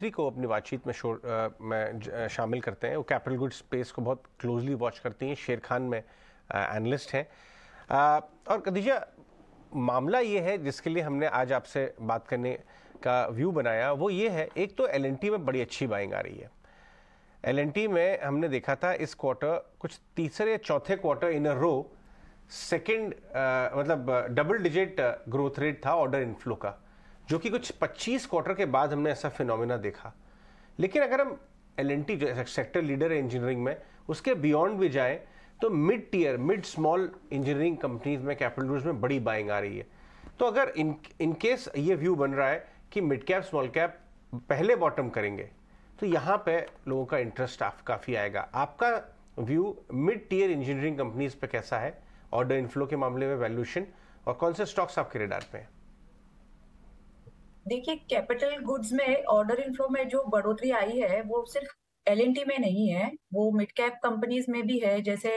को अपनी बातचीत में शामिल करते हैं। वो कैपिटल गुड्स स्पेस को बहुत क्लोजली वॉच करती हैं। शेर खान में एनालिस्ट हैं। और खदीजा, मामला ये है जिसके लिए हमने आज आपसे बात करने का व्यू बनाया, वो ये है, एक तो एलएनटी में बड़ी अच्छी बाइंग आ रही है। एलएनटी में हमने देखा था इस क्वार्टर, कुछ तीसरे या चौथे quarter in a row second मतलब डबल डिजिट ग्रोथ रेट था ऑर्डर इनफ्लो का, जो कि कुछ 25 क्वार्टर के बाद हमने ऐसा फिनोमेना देखा। लेकिन अगर हम एलएनटी जो सेक्टर लीडर है इंजीनियरिंग में, उसके बियॉन्ड भी जाएं तो mid tier, mid small engineering companies में, कैपिटल गुड्स में बड़ी बाइंग आ रही है। तो अगर इन केस ये व्यू बन रहा है कि मिड कैप स्मॉल कैप पहले बॉटम करेंगे, तो यहाँ पे लोगों का इंटरेस्ट काफ़ी आएगा। आपका view mid tier engineering companies पे कैसा है, ऑर्डर इनफ्लो के मामले में, वैल्यूएशन, और कौन से स्टॉक्स आपके रेडार पे हैं? देखिए, कैपिटल गुड्स में ऑर्डर इनफ्लो में जो बढ़ोतरी आई है वो सिर्फ एलएनटी में नहीं है, वो मिड कैप कंपनीज में भी है। जैसे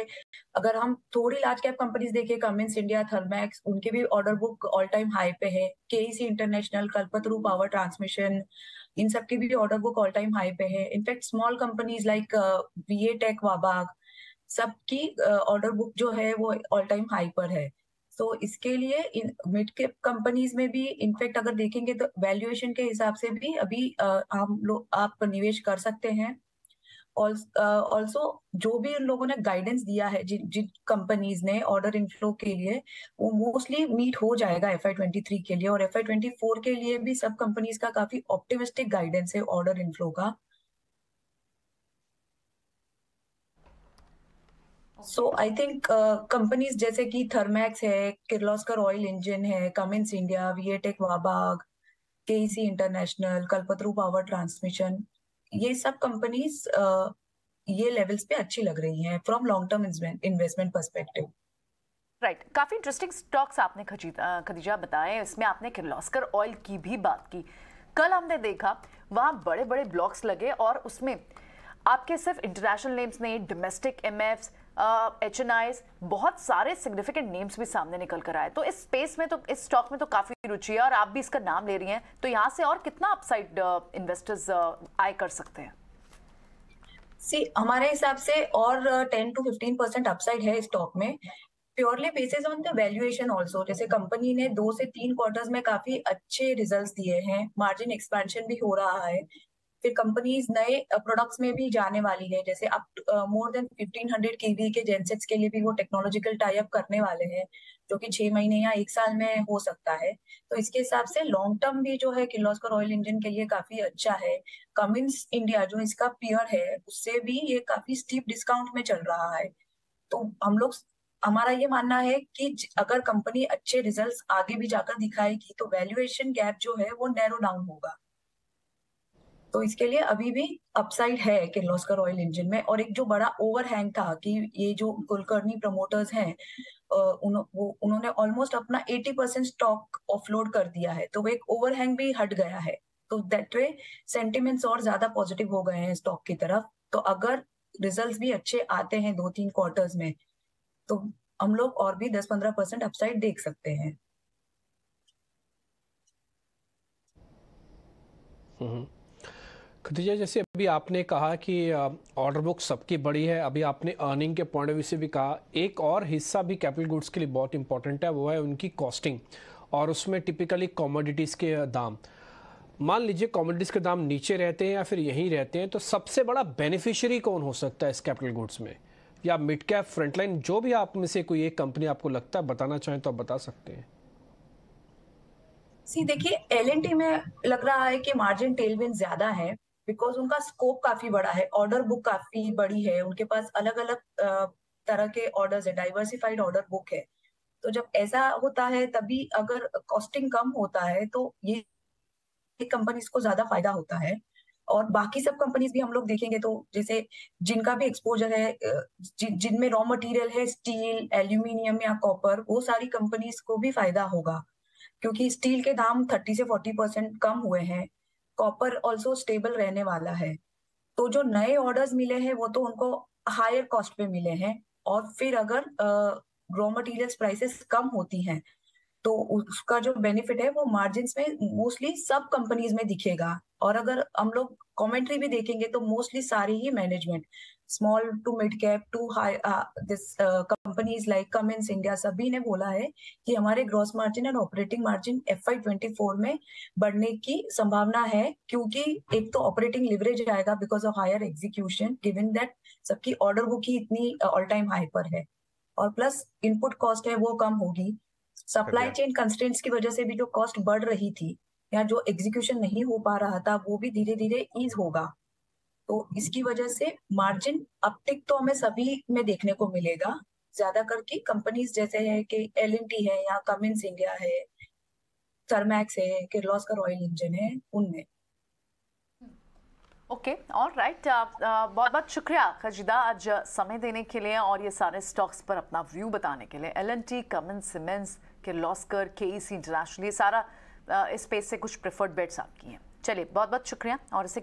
अगर हम थोड़ी लार्ज कैप कंपनीज देखें, कमिंस इंडिया, थर्मैक्स, उनके भी order book all time high पे है। KEC international, Kalpataru power transmission, इन सब की भी order book all time high पे है। In fact small companies like VA Tech, Wabag, सबकी ऑर्डर बुक जो है वो ऑल टाइम हाई पर है। तो इसके लिए मिड कैप कंपनीज में भी इनफैक्ट अगर देखेंगे तो वैल्यूएशन के हिसाब से भी अभी हम लोग आप निवेश कर सकते हैं। ऑल्सो जो भी उन लोगों ने गाइडेंस दिया है, जिन जिन कंपनीज ने ऑर्डर इनफ्लो के लिए, वो मोस्टली मीट हो जाएगा FY23 के लिए। और FY24 के लिए भी सब कंपनीज का काफी ऑप्टिमिस्टिक गाइडेंस है ऑर्डर इनफ्लो का। सो आई थिंक कंपनीज जैसे कि थर्मैक्स है, किर्लोस्कर ऑयल इंजन है, Cummins India, VA Tech, Wabag, KEC international, Kalpataru power transmission, ये सब कंपनीज ये लेवल्स पे अच्छी लग रही हैं from long term investment perspective. Right, काफी इंटरेस्टिंग स्टॉक्स आपने खदीजा बताए। इसमें आपने किर्लोस्कर ऑयल की भी बात की। कल हमने देखा वहां बड़े बड़े ब्लॉक्स लगे और उसमें आपके सिर्फ इंटरनेशनल नेम्स नहीं, डोमेस्टिक एमएफ्स, एचएनआईज, बहुत सारे सिग्निफिकेंट नेम्स भी सामने निकल कर आए। तो इस स्पेस में, तो इस स्टॉक में तो काफी रुचि है और आप भी इसका नाम ले रही हैं, तो यहाँ से और कितना अपसाइड इन्वेस्टर्स आय कर सकते हैं? हमारे हिसाब से और 10 to 15% अपसाइड है स्टॉक में, purely basis on the valuation also. जैसे कंपनी ने 2 से 3 क्वार्टर्स में काफी अच्छे रिजल्ट्स दिए हैं, मार्जिन एक्सपेंशन भी हो रहा है। फिर कंपनीज नए प्रोडक्ट्स में भी जाने वाली है, जैसे अब मोर देन 1500 केवी के जेनसेट्स के लिए भी वो टेक्नोलॉजिकल टाई अप करने वाले हैं, जो कि 6 महीने या 1 साल में हो सकता है। तो इसके हिसाब से लॉन्ग टर्म भी जो है किर्लोस्कर ऑयल इंजन के लिए काफी अच्छा है। कमिंस इंडिया जो इसका पीयर है, उससे भी ये काफी स्टीप डिस्काउंट में चल रहा है। तो हमारा ये मानना है कि अगर कंपनी अच्छे रिजल्ट्स आगे भी जाकर दिखाएगी तो वैल्यूएशन गैप जो है वो नैरो डाउन होगा। तो इसके लिए अभी भी अपसाइड है किर्लोस्कर ऑयल इंजन में। और एक जो बड़ा ओवरहैंग था कि ये जो कुलकर्णी प्रमोटर्स हैं, उन्होंने ऑलमोस्ट अपना 80% स्टॉक ऑफलोड कर दिया है, तो वो एक ओवरहैंग भी हट गया है। तो दैट वे सेंटिमेंट्स और ज्यादा पॉजिटिव हो गए हैं स्टॉक की तरफ। तो अगर रिजल्ट्स भी अच्छे आते हैं 2-3 क्वार्टर्स में, तो हम लोग और भी 10-15% अपसाइड देख सकते हैं। खदीजा, जैसे अभी आपने कहा कि ऑर्डर बुक सबकी बड़ी है, अभी आपने अर्निंग के पॉइंट ऑफ व्यू से भी कहा, एक और हिस्सा भी कैपिटल गुड्स के लिए बहुत इंपॉर्टेंट है, वो है उनकी कॉस्टिंग, और उसमें टिपिकली कमोडिटीज़ के दाम। मान लीजिए कमोडिटीज़ के दाम नीचे रहते हैं या फिर यहीं रहते हैं, तो सबसे बड़ा बेनिफिशियरी कौन हो सकता है इस कैपिटल गुड्स में, या मिड कैप, फ्रंटलाइन, जो भी आप में से कोई एक कंपनी आपको लगता है बताना चाहें तो आप बता सकते हैं। देखिए, एलएनटी में लग रहा है कि मार्जिन टेलविंड ज्यादा है, बिकॉज उनका स्कोप काफी बड़ा है, ऑर्डर बुक काफी बड़ी है, उनके पास अलग अलग तरह के ऑर्डर्स है, डाइवर्सिफाइड ऑर्डर बुक है। तो जब ऐसा होता है, तभी अगर कॉस्टिंग कम होता है तो ये कंपनीज को ज्यादा फायदा होता है। और बाकी सब कंपनीज भी हम लोग देखेंगे तो जैसे जिनका भी एक्सपोजर है, जिनमें रॉ मटेरियल है, स्टील, एल्यूमिनियम या कॉपर, वो सारी कंपनीज को भी फायदा होगा, क्योंकि स्टील के दाम 30 से 40% कम हुए हैं। कॉपर ऑल्सो स्टेबल रहने वाला है। तो जो नए ऑर्डर्स मिले हैं वो तो उनको हायर कॉस्ट पे मिले हैं। और फिर अगर रॉ मटेरियल्स प्राइसेस कम होती हैं तो उसका जो बेनिफिट है वो मार्जिन में मोस्टली सब कंपनीज में दिखेगा। और अगर हम लोग कमेंट्री भी देखेंगे तो मोस्टली सारी ही management, small to mid cap to high, this companies like Cummins India, सभी ने बोला है कि हमारे ग्रॉस मार्जिन और ऑपरेटिंग मार्जिन FY24 में बढ़ने की संभावना है, क्योंकि एक तो ऑपरेटिंग लिवरेज आएगा because of higher execution, given that सबकी ऑर्डर बुक ही इतनी ऑल टाइम हाई पर है, और प्लस इनपुट कॉस्ट है वो कम होगी। सप्लाई चेन कंस्ट्रेंट्स की वजह से भी जो कॉस्ट बढ़ रही थी या जो एग्जीक्यूशन नहीं हो पा रहा था वो भी धीरे धीरे ईज होगा। तो इसकी वजह से मार्जिन अपटिक तो हमें सभी में देखने को मिलेगा, ज्यादा करके कंपनीज जैसे है कि LNT है या कमिंस इंडिया है, थर्मैक्स है, किर्लोस्कर ऑयल इंजन है, उनमें। ओके, ऑल राइट, बहुत बहुत शुक्रिया खजीदा आज समय देने के लिए और ये सारे स्टॉक्स पर अपना व्यू बताने के लिए। LNT, Cummins, siemens, Kirloskar, KEC international, ये सारा स्पेस से कुछ प्रेफर्ड बेट्स आपकी हैं। चलिए, बहुत बहुत शुक्रिया और इसे